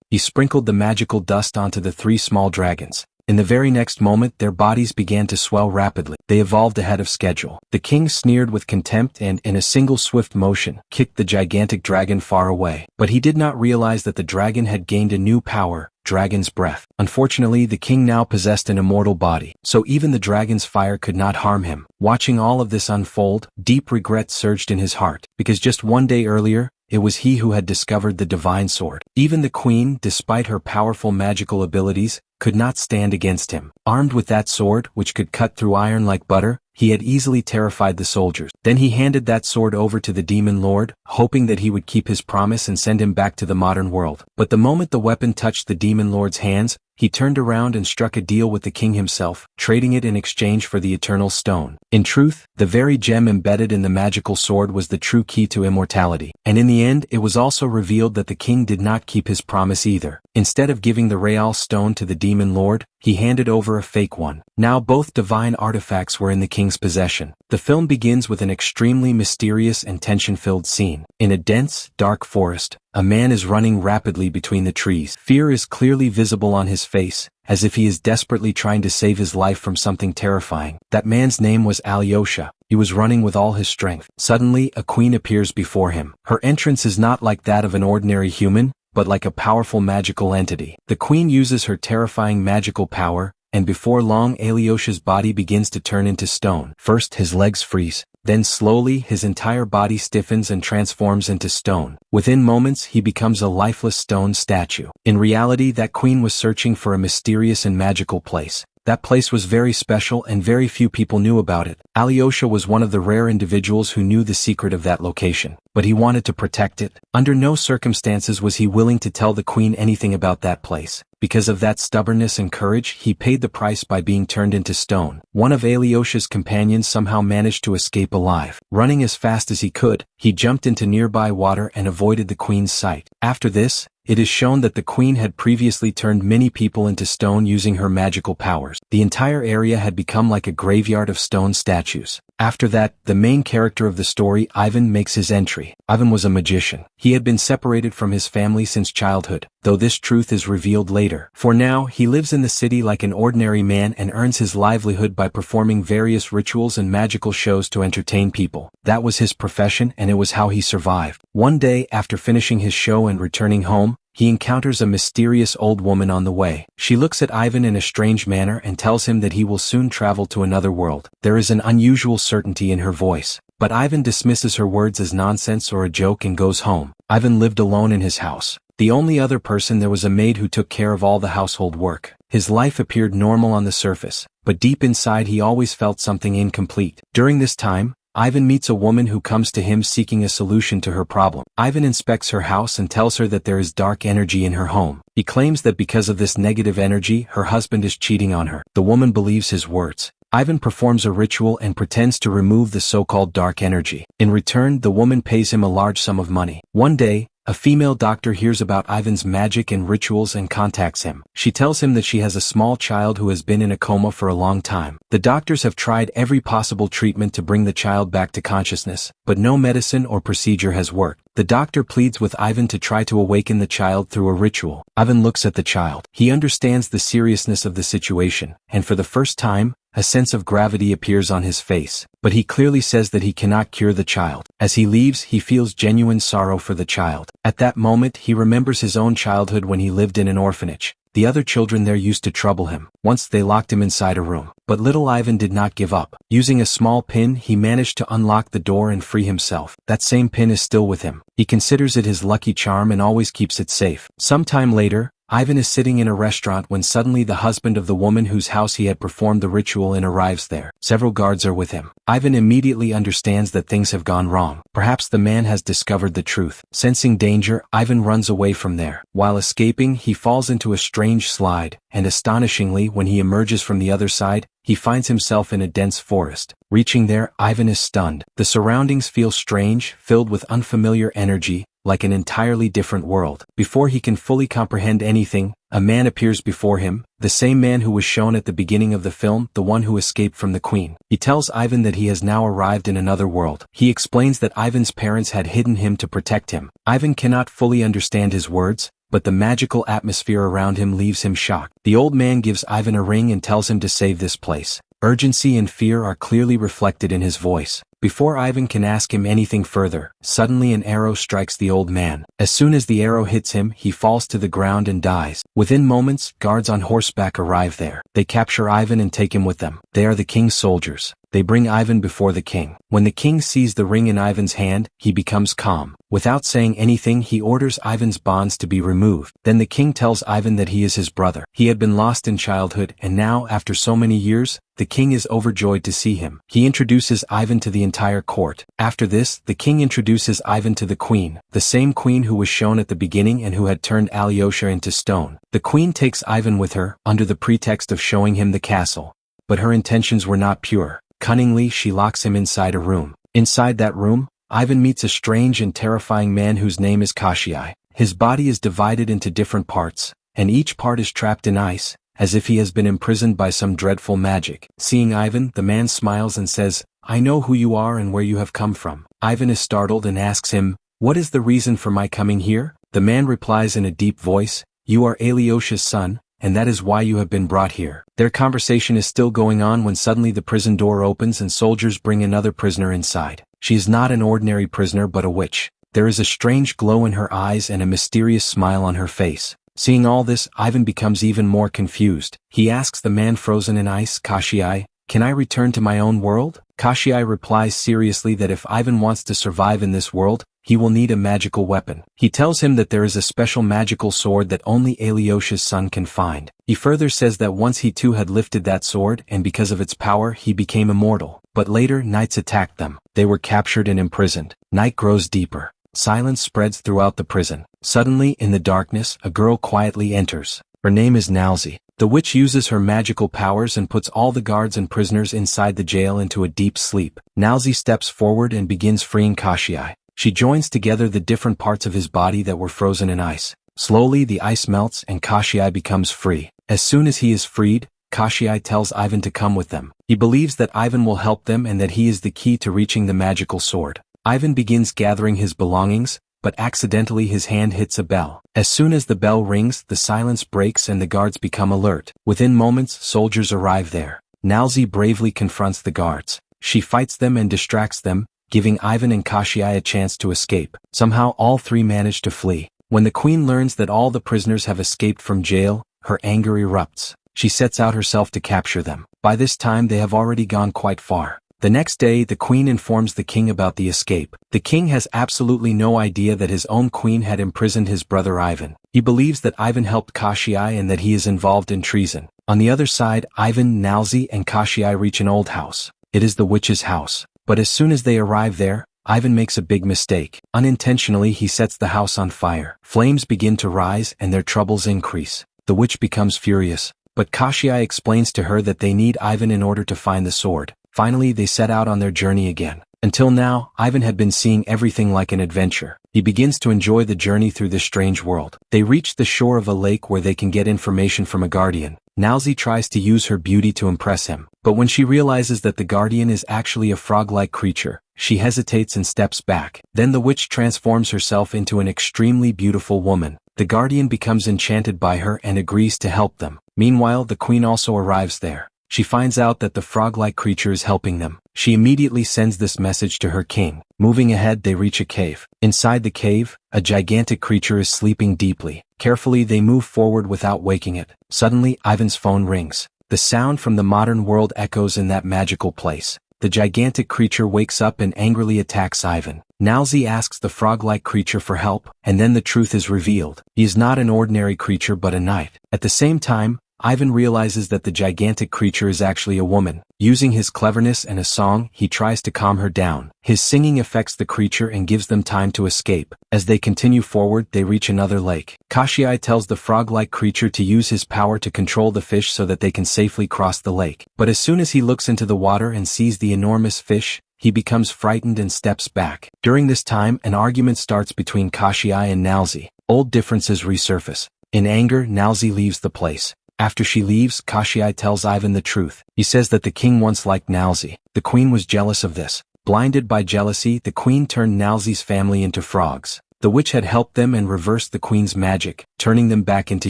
He sprinkled the magical dust onto the 3 small dragons. In the very next moment their bodies began to swell rapidly. They evolved ahead of schedule. The king sneered with contempt and, in a single swift motion, kicked the gigantic dragon far away. But he did not realize that the dragon had gained a new power, dragon's breath. Unfortunately, the king now possessed an immortal body, so even the dragon's fire could not harm him. Watching all of this unfold, deep regret surged in his heart, because just one day earlier, it was he who had discovered the divine sword. Even the queen, despite her powerful magical abilities, could not stand against him. Armed with that sword, which could cut through iron like butter, he had easily terrified the soldiers. Then he handed that sword over to the demon lord, hoping that he would keep his promise and send him back to the modern world. But the moment the weapon touched the demon lord's hands, he turned around and struck a deal with the king himself, trading it in exchange for the eternal stone. In truth, the very gem embedded in the magical sword was the true key to immortality. And in the end, it was also revealed that the king did not keep his promise either. Instead of giving the Real stone to the demon lord, he handed over a fake one. Now both divine artifacts were in the king's possession. The film begins with an extremely mysterious and tension-filled scene. In a dense, dark forest, a man is running rapidly between the trees. Fear is clearly visible on his face, as if he is desperately trying to save his life from something terrifying. That man's name was Alyosha. He was running with all his strength. Suddenly, a queen appears before him. Her entrance is not like that of an ordinary human, but like a powerful magical entity. The queen uses her terrifying magical power, and before long Alyosha's body begins to turn into stone. First his legs freeze, then slowly his entire body stiffens and transforms into stone. Within moments he becomes a lifeless stone statue. In reality, that queen was searching for a mysterious and magical place. That place was very special and very few people knew about it. Alyosha was one of the rare individuals who knew the secret of that location, but he wanted to protect it. Under no circumstances was he willing to tell the queen anything about that place. Because of that stubbornness and courage, he paid the price by being turned into stone. One of Alyosha's companions somehow managed to escape alive. Running as fast as he could, he jumped into nearby water and avoided the queen's sight. After this, it is shown that the queen had previously turned many people into stone using her magical powers. The entire area had become like a graveyard of stone statues. After that, the main character of the story, Ivan, makes his entry. Ivan was a magician. He had been separated from his family since childhood, though this truth is revealed later. For now, he lives in the city like an ordinary man and earns his livelihood by performing various rituals and magical shows to entertain people. That was his profession and it was how he survived. One day, after finishing his show and returning home, he encounters a mysterious old woman on the way. She looks at Ivan in a strange manner and tells him that he will soon travel to another world. There is an unusual certainty in her voice, but Ivan dismisses her words as nonsense or a joke and goes home. Ivan lived alone in his house. The only other person there was a maid who took care of all the household work. His life appeared normal on the surface, but deep inside he always felt something incomplete. During this time, Ivan meets a woman who comes to him seeking a solution to her problem. Ivan inspects her house and tells her that there is dark energy in her home. He claims that because of this negative energy, her husband is cheating on her. The woman believes his words. Ivan performs a ritual and pretends to remove the so-called dark energy. In return, the woman pays him a large sum of money. One day, a female doctor hears about Ivan's magic and rituals and contacts him. She tells him that she has a small child who has been in a coma for a long time. The doctors have tried every possible treatment to bring the child back to consciousness, but no medicine or procedure has worked. The doctor pleads with Ivan to try to awaken the child through a ritual. Ivan looks at the child. He understands the seriousness of the situation, and for the first time, a sense of gravity appears on his face, but he clearly says that he cannot cure the child. As he leaves, he feels genuine sorrow for the child. At that moment, he remembers his own childhood when he lived in an orphanage. The other children there used to trouble him. Once they locked him inside a room. But little Ivan did not give up. Using a small pin, he managed to unlock the door and free himself. That same pin is still with him. He considers it his lucky charm and always keeps it safe. Sometime later, Ivan is sitting in a restaurant when suddenly the husband of the woman whose house he had performed the ritual in arrives there. Several guards are with him. Ivan immediately understands that things have gone wrong. Perhaps the man has discovered the truth. Sensing danger, Ivan runs away from there. While escaping, he falls into a strange slide, and astonishingly, when he emerges from the other side, he finds himself in a dense forest. Reaching there, Ivan is stunned. The surroundings feel strange, filled with unfamiliar energy, like an entirely different world. Before he can fully comprehend anything, a man appears before him, the same man who was shown at the beginning of the film, the one who escaped from the queen. He tells Ivan that he has now arrived in another world. He explains that Ivan's parents had hidden him to protect him. Ivan cannot fully understand his words, but the magical atmosphere around him leaves him shocked. The old man gives Ivan a ring and tells him to save this place. Urgency and fear are clearly reflected in his voice. Before Ivan can ask him anything further, suddenly an arrow strikes the old man. As soon as the arrow hits him, he falls to the ground and dies. Within moments, guards on horseback arrive there. They capture Ivan and take him with them. They are the king's soldiers. They bring Ivan before the king. When the king sees the ring in Ivan's hand, he becomes calm. Without saying anything, he orders Ivan's bonds to be removed. Then the king tells Ivan that he is his brother. He had been lost in childhood, and now, after so many years, the king is overjoyed to see him. He introduces Ivan to the entire court. After this, the king introduces Ivan to the queen, the same queen who was shown at the beginning and who had turned Alyosha into stone. The queen takes Ivan with her, under the pretext of showing him the castle. But her intentions were not pure. Cunningly, she locks him inside a room. Inside that room, Ivan meets a strange and terrifying man whose name is Koshchei. His body is divided into different parts, and each part is trapped in ice, as if he has been imprisoned by some dreadful magic. Seeing Ivan, the man smiles and says, "I know who you are and where you have come from." Ivan is startled and asks him, "What is the reason for my coming here?" The man replies in a deep voice, "You are Alyosha's son, and that is why you have been brought here." Their conversation is still going on when suddenly the prison door opens and soldiers bring another prisoner inside. She is not an ordinary prisoner but a witch. There is a strange glow in her eyes and a mysterious smile on her face. Seeing all this, Ivan becomes even more confused. He asks the man frozen in ice, "Koshchei, can I return to my own world?" Koshchei replies seriously that if Ivan wants to survive in this world, he will need a magical weapon. He tells him that there is a special magical sword that only Alyosha's son can find. He further says that once he too had lifted that sword and because of its power he became immortal. But later knights attacked them. They were captured and imprisoned. Night grows deeper. Silence spreads throughout the prison. Suddenly, in the darkness, a girl quietly enters. Her name is Nalzi. The witch uses her magical powers and puts all the guards and prisoners inside the jail into a deep sleep. Nalzi steps forward and begins freeing Koshchei. She joins together the different parts of his body that were frozen in ice. Slowly the ice melts and Koshchei becomes free. As soon as he is freed, Koshchei tells Ivan to come with them. He believes that Ivan will help them and that he is the key to reaching the magical sword. Ivan begins gathering his belongings, but accidentally his hand hits a bell. As soon as the bell rings, the silence breaks and the guards become alert. Within moments, soldiers arrive there. Nalzi bravely confronts the guards. She fights them and distracts them, giving Ivan and Koshchei a chance to escape. Somehow all three manage to flee. When the queen learns that all the prisoners have escaped from jail, her anger erupts. She sets out herself to capture them. By this time they have already gone quite far. The next day, the queen informs the king about the escape. The king has absolutely no idea that his own queen had imprisoned his brother Ivan. He believes that Ivan helped Koshchei and that he is involved in treason. On the other side, Ivan, Nalzi, and Koshchei reach an old house. It is the witch's house. But as soon as they arrive there, Ivan makes a big mistake. Unintentionally, he sets the house on fire. Flames begin to rise and their troubles increase. The witch becomes furious, but Koshchei explains to her that they need Ivan in order to find the sword. Finally, they set out on their journey again. Until now, Ivan had been seeing everything like an adventure. He begins to enjoy the journey through this strange world. They reach the shore of a lake where they can get information from a guardian. Nalzi tries to use her beauty to impress him, but when she realizes that the guardian is actually a frog-like creature, she hesitates and steps back. Then the witch transforms herself into an extremely beautiful woman. The guardian becomes enchanted by her and agrees to help them. Meanwhile, the queen also arrives there. She finds out that the frog-like creature is helping them. She immediately sends this message to her king. Moving ahead, they reach a cave. Inside the cave, a gigantic creature is sleeping deeply. Carefully, they move forward without waking it. Suddenly, Ivan's phone rings. The sound from the modern world echoes in that magical place. The gigantic creature wakes up and angrily attacks Ivan. Nalzi asks the frog-like creature for help, and then the truth is revealed. He is not an ordinary creature but a knight. At the same time, Ivan realizes that the gigantic creature is actually a woman. Using his cleverness and a song, he tries to calm her down. His singing affects the creature and gives them time to escape. As they continue forward, they reach another lake. Koshchei tells the frog-like creature to use his power to control the fish so that they can safely cross the lake. But as soon as he looks into the water and sees the enormous fish, he becomes frightened and steps back. During this time, an argument starts between Koshchei and Nalzi. Old differences resurface. In anger, Nalzi leaves the place. After she leaves, Koshchei tells Ivan the truth. He says that the king once liked Nalzi. The queen was jealous of this. Blinded by jealousy, the queen turned Nalzi's family into frogs. The witch had helped them and reversed the queen's magic, turning them back into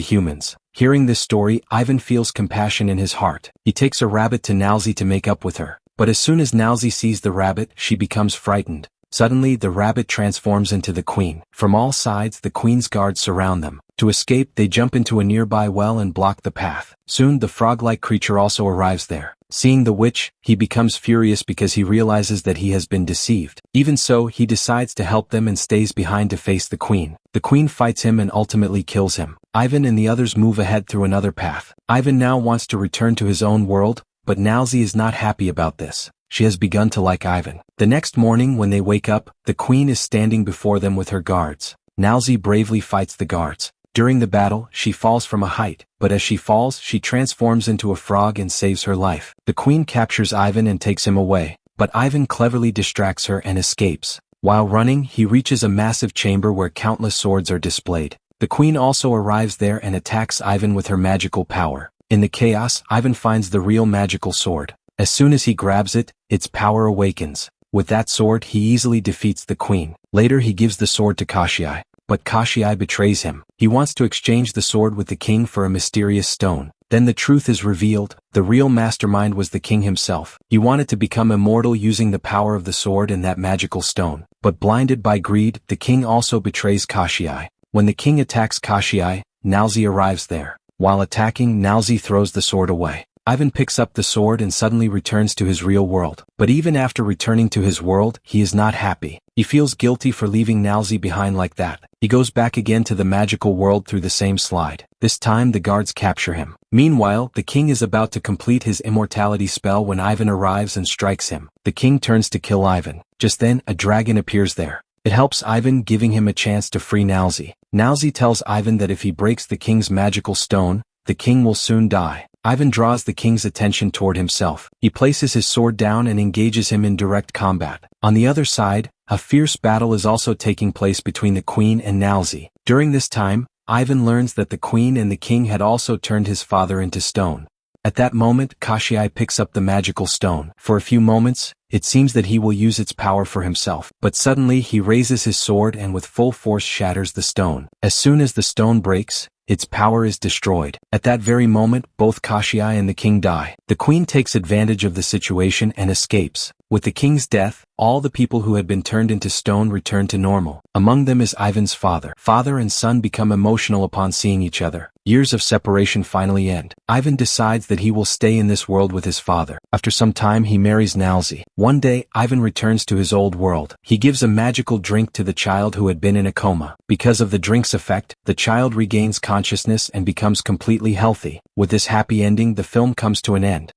humans. Hearing this story, Ivan feels compassion in his heart. He takes a rabbit to Nalzi to make up with her. But as soon as Nalzi sees the rabbit, she becomes frightened. Suddenly, the rabbit transforms into the queen. From all sides, the queen's guards surround them. To escape, they jump into a nearby well and block the path. Soon, the frog-like creature also arrives there. Seeing the witch, he becomes furious because he realizes that he has been deceived. Even so, he decides to help them and stays behind to face the queen. The queen fights him and ultimately kills him. Ivan and the others move ahead through another path. Ivan now wants to return to his own world, but Nalzi is not happy about this. She has begun to like Ivan. The next morning when they wake up, the queen is standing before them with her guards. Nalzi bravely fights the guards. During the battle, she falls from a height, but as she falls, she transforms into a frog and saves her life. The queen captures Ivan and takes him away, but Ivan cleverly distracts her and escapes. While running, he reaches a massive chamber where countless swords are displayed. The queen also arrives there and attacks Ivan with her magical power. In the chaos, Ivan finds the real magical sword. As soon as he grabs it, its power awakens. With that sword, he easily defeats the queen. Later, he gives the sword to Kashiai. But Kashiai betrays him. He wants to exchange the sword with the king for a mysterious stone. Then the truth is revealed. The real mastermind was the king himself. He wanted to become immortal using the power of the sword and that magical stone. But blinded by greed, the king also betrays Kashiai. When the king attacks Kashiai, Nalzi arrives there. While attacking, Nalzi throws the sword away. Ivan picks up the sword and suddenly returns to his real world. But even after returning to his world, he is not happy. He feels guilty for leaving Nalzi behind like that. He goes back again to the magical world through the same slide. This time the guards capture him. Meanwhile, the king is about to complete his immortality spell when Ivan arrives and strikes him. The king turns to kill Ivan. Just then, a dragon appears there. It helps Ivan, giving him a chance to free Nalzi. Nalzi tells Ivan that if he breaks the king's magical stone, the king will soon die. Ivan draws the king's attention toward himself. He places his sword down and engages him in direct combat. On the other side, a fierce battle is also taking place between the queen and Nalzi. During this time, Ivan learns that the queen and the king had also turned his father into stone. At that moment, Kashiai picks up the magical stone. For a few moments, it seems that he will use its power for himself. But suddenly, he raises his sword and with full force shatters the stone. As soon as the stone breaks, its power is destroyed. At that very moment, both Kashiai and the king die. The queen takes advantage of the situation and escapes. With the king's death, all the people who had been turned into stone return to normal. Among them is Ivan's father. Father and son become emotional upon seeing each other. Years of separation finally end. Ivan decides that he will stay in this world with his father. After some time, he marries Nalzi. One day, Ivan returns to his old world. He gives a magical drink to the child who had been in a coma. Because of the drink's effect, the child regains consciousness and becomes completely healthy. With this happy ending, the film comes to an end.